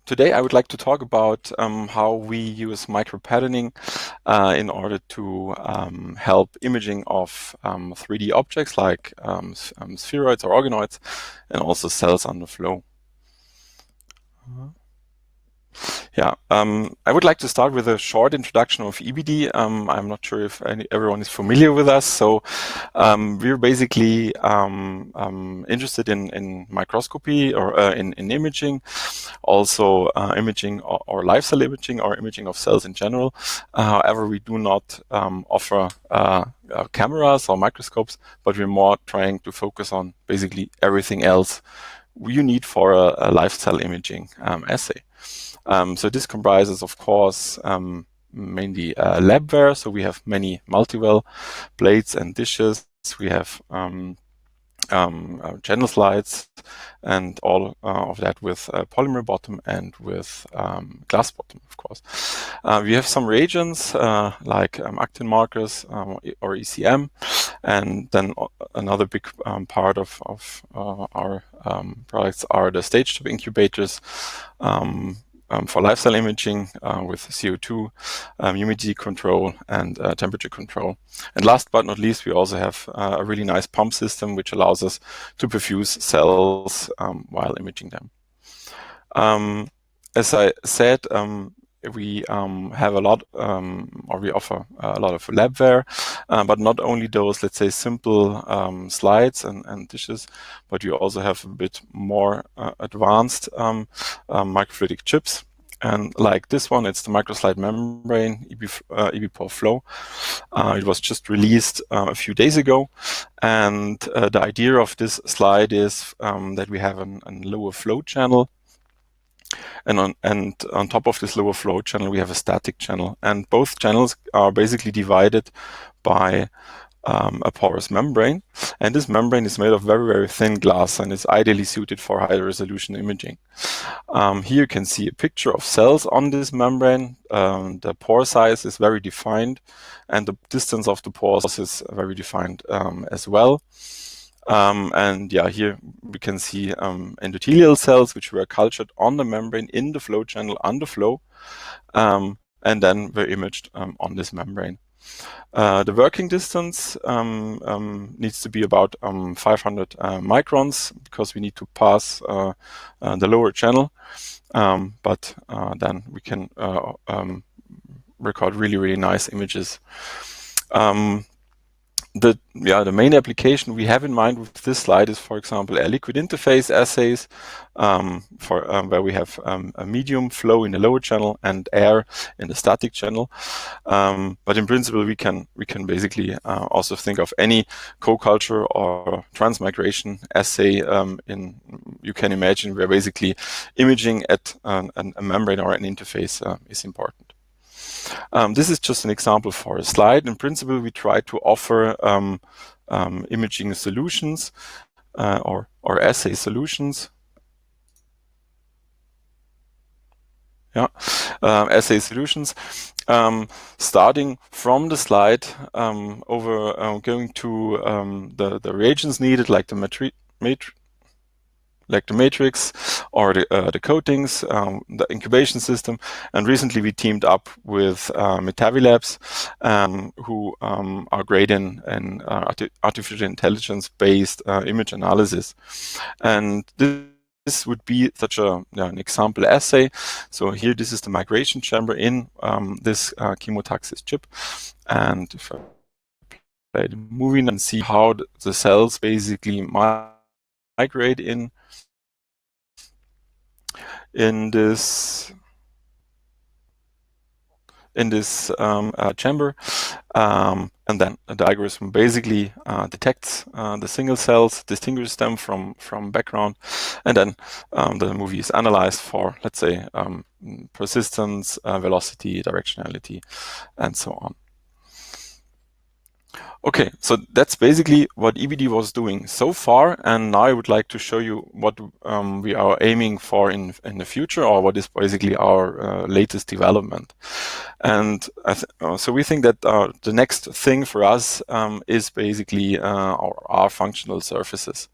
Today I would like to talk about how we use micropatterning in order to help imaging of 3D objects like spheroids or organoids and also cells on the flow. Yeah, I would like to start with a short introduction of ibidi. I'm not sure if everyone is familiar with us. So we're basically interested in microscopy or in imaging, also imaging or live cell imaging or imaging of cells in general. However, we do not offer cameras or microscopes, but we're more trying to focus on basically everything else you need for a live cell imaging assay. So this comprises, of course, mainly labware. So we have many multi-well plates and dishes. We have channel slides and all of that with polymer bottom and with glass bottom, of course. We have some reagents like actin markers or ECM, and then another big part of our products are the stage top incubators for live cell imaging with CO2, humidity control, and temperature control. And last but not least, we also have a really nice pump system which allows us to perfuse cells while imaging them. As I said, we have a lot, or we offer a lot of labware, but not only those, let's say, simple slides and dishes, but you also have a bit more advanced microfluidic chips. And like this one, it's the microslide membrane, ibipore. It was just released a few days ago. And the idea of this slide is that we have a lower flow channel. And on top of this lower flow channel, we have a static channel. And both channels are basically divided by a porous membrane. And this membrane is made of very, very thin glass and is ideally suited for high resolution imaging. Here you can see a picture of cells on this membrane. The pore size is very defined and the distance of the pores is very defined as well. And yeah, here we can see endothelial cells which were cultured on the membrane in the flow channel under flow and then were imaged on this membrane. The working distance needs to be about 500 microns because we need to pass the lower channel, but then we can record really, really nice images. The main application we have in mind with this slide is, for example, air liquid interface assays, where we have a medium flow in the lower channel and air in the static channel. But in principle, we can basically also think of any co-culture or transmigration assay. You can imagine where basically imaging at a membrane or an interface is important. This is just an example for a slide. In principle, we try to offer imaging solutions or assay solutions. Yeah, assay solutions. Starting from the slide over going to the reagents needed, like the matrix or the coatings, the incubation system. And recently we teamed up with Metavilabs, who are great in artificial intelligence-based image analysis. And this would be such an example assay. So here, this is the migration chamber in this chemotaxis chip. And if I play the movie and see how the cells basically migrate in this chamber, and then the algorithm basically detects the single cells, distinguishes them from background, and then the movie is analyzed for, let's say, persistence, velocity, directionality, and so on. Okay, so that's basically what ibidi was doing so far, and now I would like to show you what we are aiming for in the future, or what is basically our latest development. And so we think that the next thing for us is basically our functional surfaces.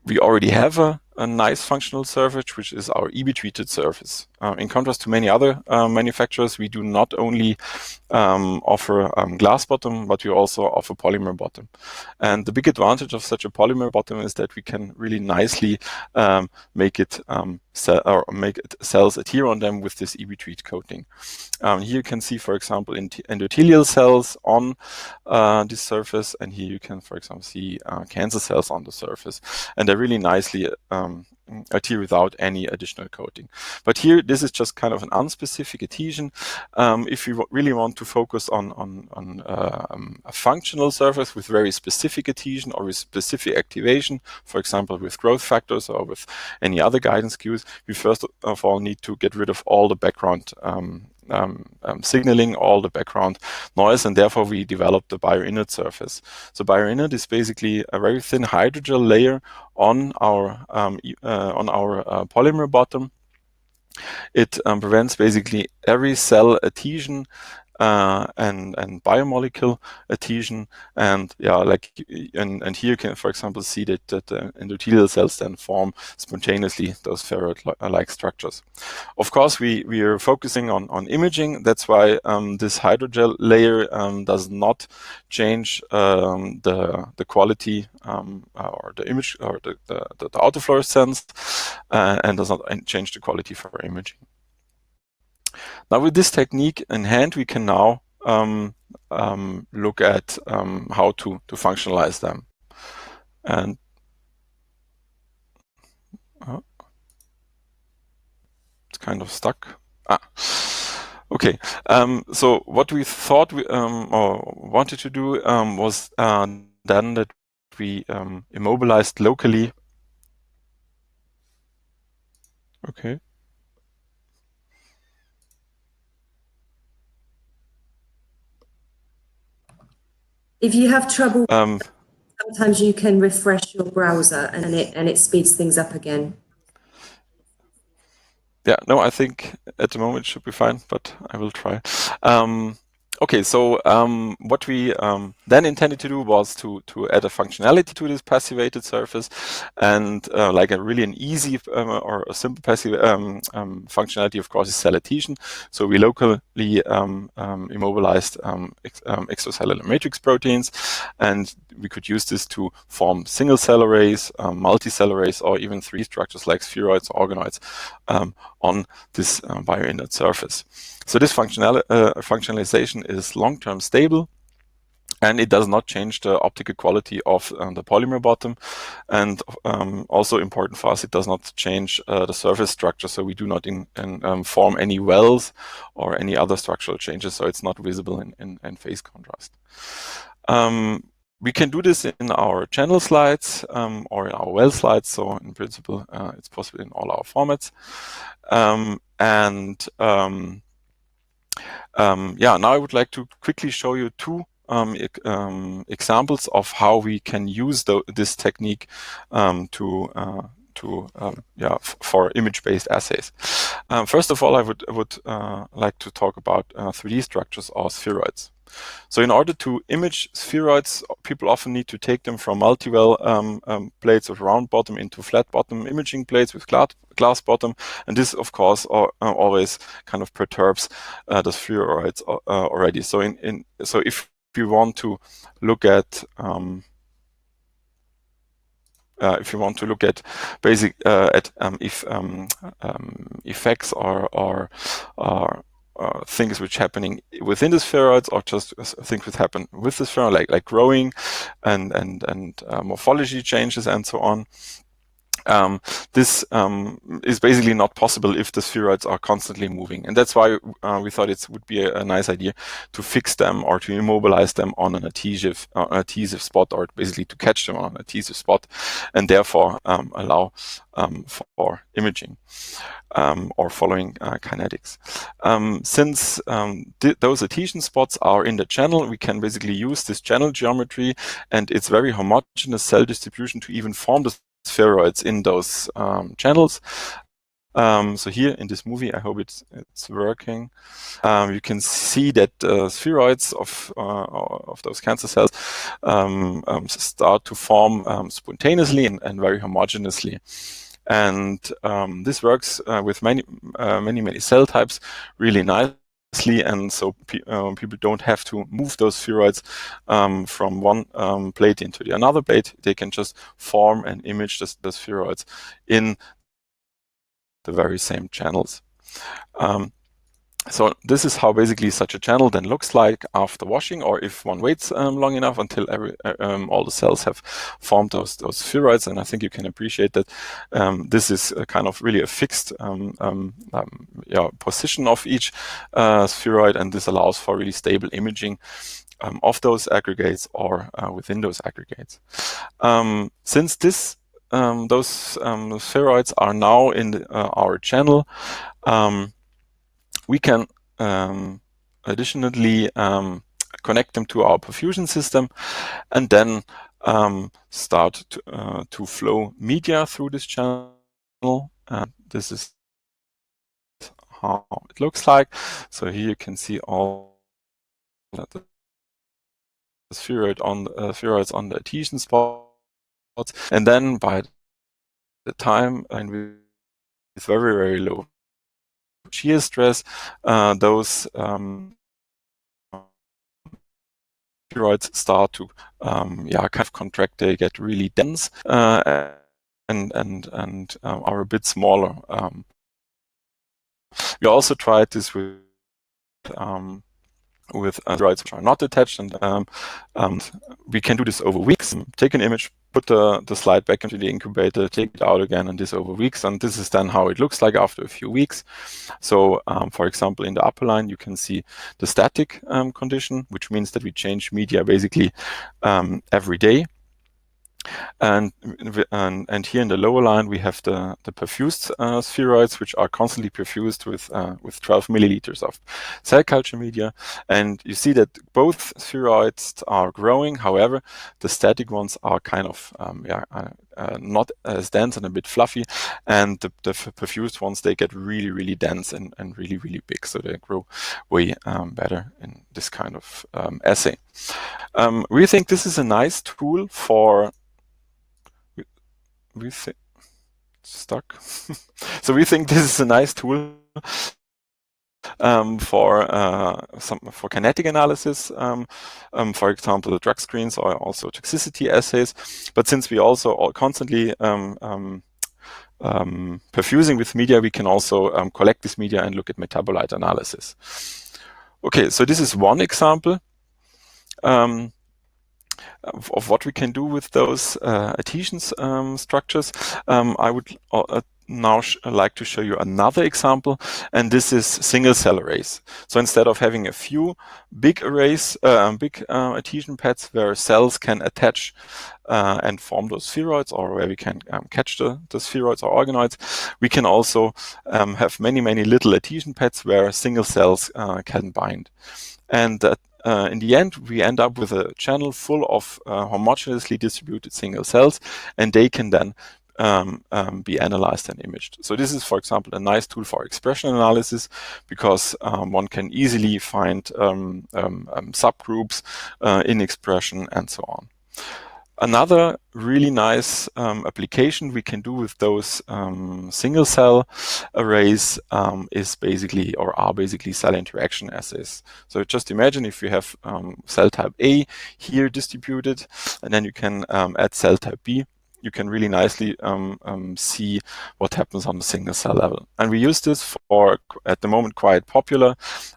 We already have a a nice functional surface, which is our ibidi-treated surface. In contrast to many other manufacturers, we do not only offer glass bottom, but we also offer polymer bottom. And the big advantage of such a polymer bottom is that we can really nicely make it cells adhere on them with this ibidi-treat coating. Here you can see, for example, endothelial cells on this surface, and here you can, for example, see cancer cells on the surface, and they really nicely adhere without any additional coating. But here, this is just kind of an unspecific adhesion. If you really want to focus on a functional surface with very specific adhesion or with specific activation, for example, with growth factors or with any other guidance cues, we first of all need to get rid of all the background signaling, all the background noise, and therefore we developed the Bioinert surface. So Bioinert is basically a very thin hydrogel layer on our polymer bottom. It prevents basically every cell adhesion and biomolecule adhesion, and and here you can, for example, see that the endothelial cells then form spontaneously those spheroid-like structures. Of course, we are focusing on imaging. That's why this hydrogel layer does not change the quality or the image or the autofluorescence and does not change the quality for imaging. Now, with this technique in hand, we can now look at how to functionalize them. And it's kind of stuck. Okay. So what we thought we or wanted to do was then that we immobilized locally. Okay. If you have trouble, sometimes you can refresh your browser and it speeds things up again. Yeah, no, I think at the moment it should be fine, but I will try. Okay, so what we then intended to do was to add a functionality to this passivated surface, and like really an easy or a simple passive functionality, of course, is cell adhesion. So we locally immobilized extracellular matrix proteins, and we could use this to form single cell arrays, multi-cell arrays, or even 3 structures like spheroids or organoids on this Bioinert surface. So this functionalization is long-term stable, and it does not change the optical quality of the polymer bottom. And also important for us, it does not change the surface structure, so we do not form any wells or any other structural changes, so it's not visible in phase contrast. We can do this in our channel slides or in our well slides, so in principle it's possible in all our formats. Now I would like to quickly show you 2 examples of how we can use this technique for image-based assays. First of all, I would like to talk about 3D structures or spheroids. So in order to image spheroids, people often need to take them from multi-well plates with round bottom into flat bottom imaging plates with glass bottom, and this, of course, always kind of perturbs the spheroids already. So so if you want to look at basic effects or things which are happening within the spheroids, or just things which happen with the spheroid, like growing and morphology changes and so on. This is basically not possible if the spheroids are constantly moving, and that's why we thought it would be a nice idea to fix them or to immobilize them on an adhesive spot, or basically to catch them on an adhesive spot, and therefore allow for imaging or following kinetics. Since those adhesion spots are in the channel, we can basically use this channel geometry and its very homogeneous cell distribution to even form the spheroids in those channels. So here in this movie, I hope it's working. You can see that spheroids of those cancer cells start to form spontaneously and very homogeneously. And this works with many cell types really nicely, and so people don't have to move those spheroids from one plate into the another plate. They can just form and image the spheroids in the very same channels. So this is how basically such a channel then looks like after washing, or if one waits long enough until all the cells have formed those spheroids. And I think you can appreciate that this is a kind of really a fixed position of each spheroid, and this allows for really stable imaging of those aggregates or within those aggregates. Since those spheroids are now in our channel, we can additionally connect them to our perfusion system, and then start to flow media through this channel. This is how it looks like. So here you can see all the spheroids on the adhesion spots, and then by the time and with very low shear stress, those spheroids start to kind of contract. They get really dense and are a bit smaller. We also tried this with spheroids which are not attached, and we can do this over weeks. Take an image, put the slide back into the incubator, take it out again, and this over weeks. And this is then how it looks like after a few weeks. So for example, in the upper line, you can see the static condition, which means that we change media basically every day. And here in the lower line, we have the perfused spheroids, which are constantly perfused with 12 milliliters of cell culture media. And you see that both spheroids are growing. However, the static ones are kind of not as dense and a bit fluffy. And the perfused ones, they get really dense and really big. So they grow way better in this kind of assay. We think this is a nice tool for stuck. So we think this is a nice tool for kinetic analysis, for example, the drug screens or also toxicity assays. But since we also are constantly perfusing with media, we can also collect this media and look at metabolite analysis. Okay, so this is one example of what we can do with those adhesion structures. I would now like to show you another example, and this is single cell arrays. So instead of having a few big arrays, big adhesion pads where cells can attach and form those spheroids, or where we can catch the spheroids or organoids, we can also have many little adhesion pads where single cells can bind. And in the end, we end up with a channel full of homogeneously distributed single cells, and they can then be analyzed and imaged. So this is, for example, a nice tool for expression analysis, because one can easily find subgroups in expression and so on. Another really nice application we can do with those single cell arrays is basically cell interaction assays. So just imagine if you have cell type A here distributed, and then you can add cell type B. You can really nicely see what happens on the single cell level. And we use this for, at the moment, quite popular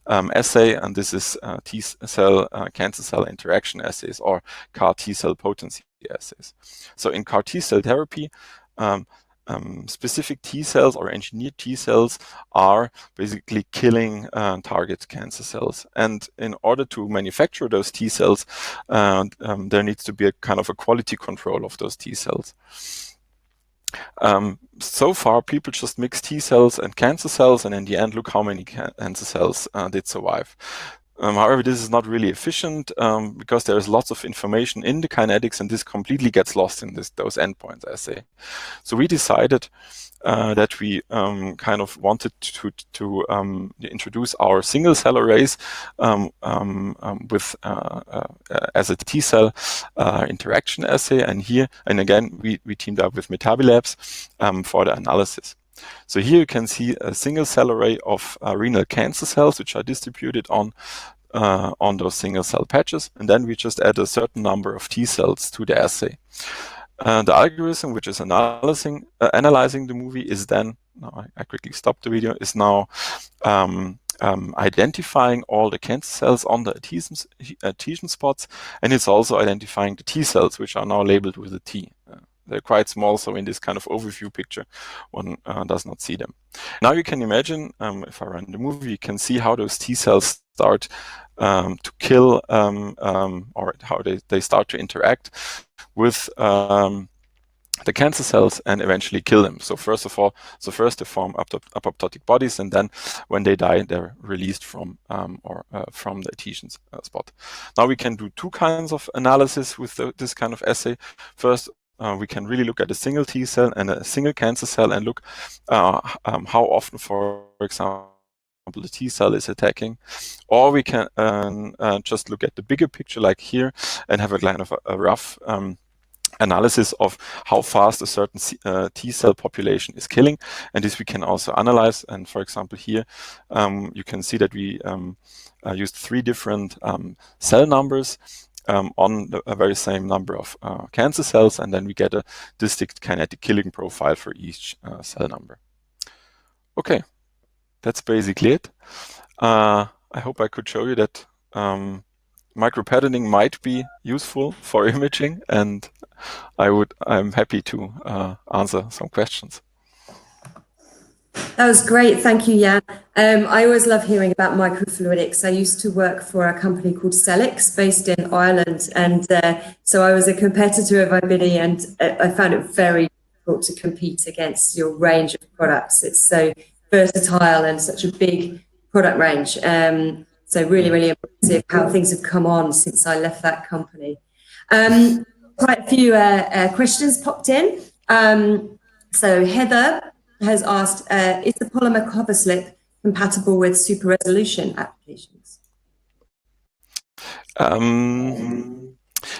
assay, and this is T-cell cancer cell interaction assays, or CAR T-cell potency assays. So in CAR T-cell therapy, specific T cells or engineered T cells are basically killing target cancer cells. And in order to manufacture those T cells, there needs to be a kind of a quality control of those T cells. So far, people just mix T cells and cancer cells, and in the end, look how many cancer cells did survive. However, this is not really efficient because there is lots of information in the kinetics, and this completely gets lost in those endpoints assay. So we decided that we kind of wanted to introduce our single cell arrays with as a T cell interaction assay. And here, and again, we teamed up with Metabolabs for the analysis. So here you can see a single cell array of renal cancer cells, which are distributed on those single cell patches, and then we just add a certain number of T cells to the assay. The algorithm, which is analyzing the movie, is then, I quickly stopped the video, is now identifying all the cancer cells on the adhesion spots, and it's also identifying the T cells, which are now labeled with a T. They're quite small, so in this kind of overview picture, one does not see them. Now you can imagine, if I run the movie, you can see how those T cells start to kill, or how they start to interact with the cancer cells and eventually kill them. So first they form apoptotic bodies, and then when they die, they're released from the adhesion spot. Now we can do two kinds of analysis with this kind of assay. First, we can really look at a single T cell and a single cancer cell and look how often, for example, the T cell is attacking, or we can just look at the bigger picture like here and have a kind of a rough analysis of how fast a certain T cell population is killing, and this we can also analyze. And for example here you can see that we used 3 different cell numbers on a very same number of cancer cells, and then we get a distinct kinetic killing profile for each cell number. Okay, that's basically it. I hope I could show you that micropatterning might be useful for imaging, and I'm happy to answer some questions. That was great. Thank you, Jan. I always love hearing about microfluidics. I used to work for a company called Celix based in Ireland. And so I was a competitor of ibidi, and I found it very difficult to compete against your range of products. It's so versatile and such a big product range. So really, really impressive how things have come on since I left that company. Quite a few questions popped in. So Heather has asked, is the polymer coverslip compatible with super resolution applications?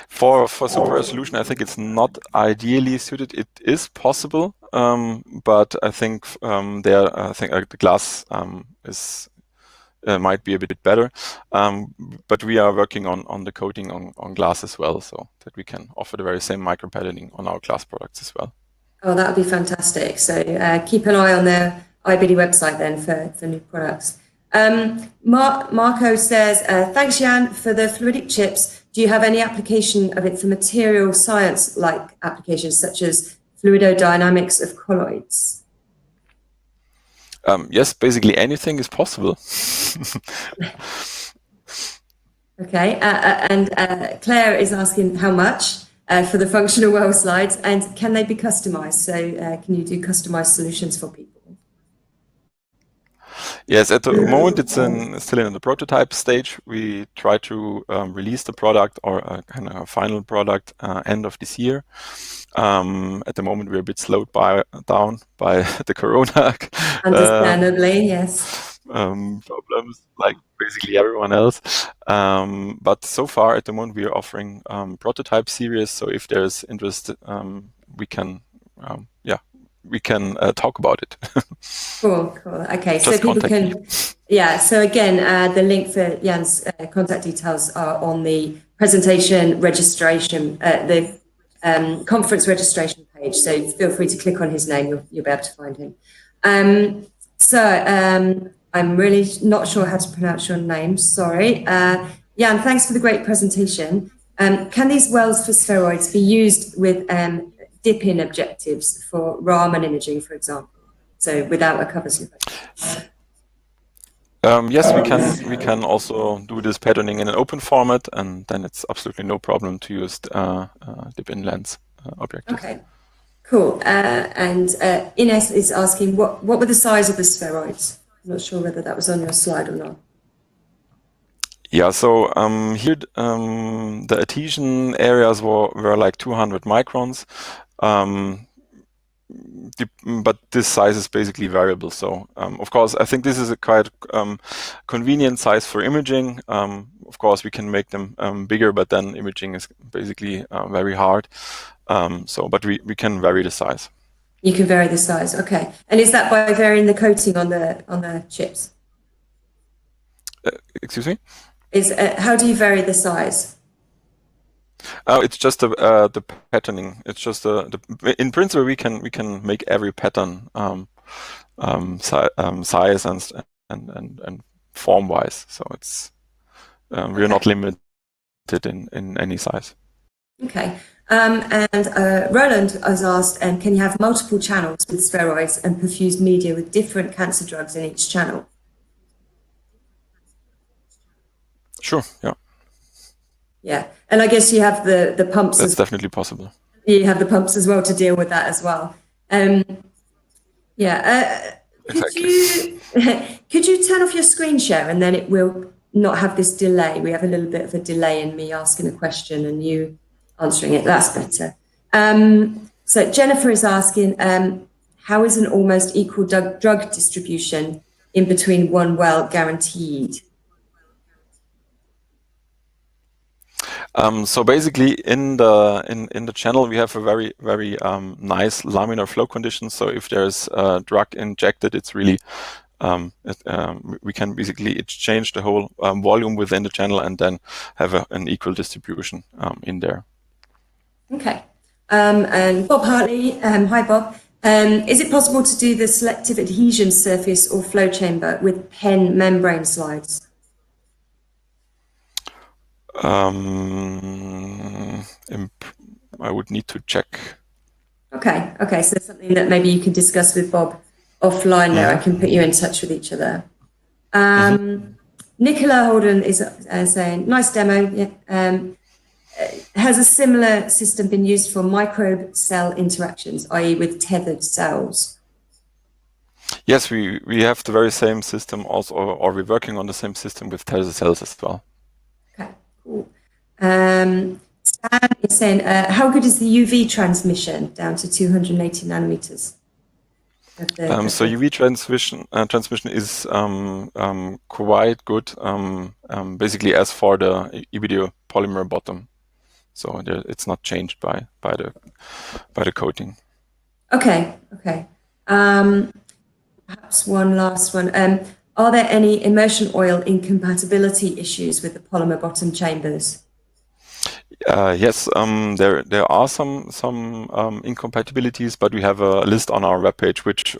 For super resolution, I think it's not ideally suited. It is possible, but I think the glass might be a bit better. But we are working on the coating on glass as well, so that we can offer the very same micropatterning on our glass products as well. Oh, that would be fantastic. So keep an eye on the ibidi website then for new products. Marco says, thanks, Jan, for the fluidic chips. Do you have any application of it for material science-like applications, such as fluidodynamics of colloids? Yes, basically anything is possible. Okay, and Claire is asking how much for the functional well slides, and can they be customized? So can you do customized solutions for people? Yes, at the moment it's still in the prototype stage. We try to release the product, or a kind of a final product, end of this year. At the moment we're a bit slowed down by the corona understandably, yes, problems, like basically everyone else. But so far at the moment we are offering prototype series, so if there's interest, we can talk about it. Cool. Okay, so people can, so again, the link for Jan's contact details are on the presentation registration, the conference registration page, so feel free to click on his name, you'll be able to find him. I'm really not sure how to pronounce your name, sorry. Jan, thanks for the great presentation. Can these wells for spheroids be used with dip-in objectives for Raman imaging, for example, so without a cover slip? Yes, we can also do this patterning in an open format, and then it's absolutely no problem to use dip-in lens objectives. Okay, cool. And Ines is asking, what were the size of the spheroids? I'm not sure whether that was on your slide or not. Yeah, so here the adhesion areas were like 200 microns. but this size is basically variable. So of course, I think this is a quite convenient size for imaging. Of course, we can make them bigger, but then imaging is basically very hard. But we can vary the size. You can vary the size, okay. And is that by varying the coating on the chips? Excuse me? How do you vary the size? Oh, it's just the patterning. It's just in principle we can make every pattern size and form wise. So it's we're not limited in any size. Okay. And Roland has asked, can you have multiple channels with spheroids and perfuse media with different cancer drugs in each channel? Sure, yeah. Yeah, and I guess you have the pumps. That's definitely possible. You have the pumps as well to deal with that as well. Yeah. Exactly. Could you turn off your screen share and then it will not have this delay? We have a little bit of a delay in me asking a question and you answering it. That's better. So Jennifer is asking, how is an almost equal drug distribution in between one well guaranteed? So basically, in the channel, we have a very nice laminar flow condition. So if there's a drug injected, it's really we can basically exchange the whole volume within the channel and then have an equal distribution in there. Okay. And Bob Hartley, hi Bob. Is it possible to do the selective adhesion surface or flow chamber with pen membrane slides? I would need to check. Okay, so something that maybe you can discuss with Bob offline there. I can put you in touch with each other. Nicola Holden is saying, nice demo. Yeah. Has a similar system been used for microbe cell interactions, i.e. with tethered cells? Yes, we have the very same system also, or we're working on the same system with tethered cells as well. Okay, cool. Sam is saying, how good is the UV transmission down to 280 nanometers? So UV transmission is quite good, basically as for the ibidi polymer bottom. So it's not changed by the coating. Okay. Perhaps one last one. Are there any immersion oil incompatibility issues with the polymer bottom chambers? Yes, there are some incompatibilities, but we have a list on our webpage which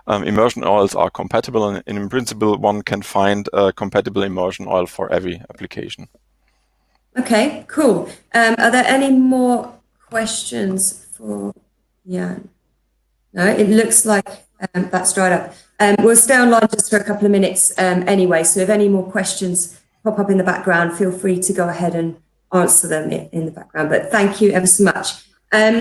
immersion oils are compatible, and in principle one can find a compatible immersion oil for every application. Okay, cool. Are there any more questions for Jan? No, it looks like that's dried up. We'll stay online just for a couple of minutes anyway, so if any more questions pop up in the background, feel free to go ahead and answer them in the background. But thank you ever so much.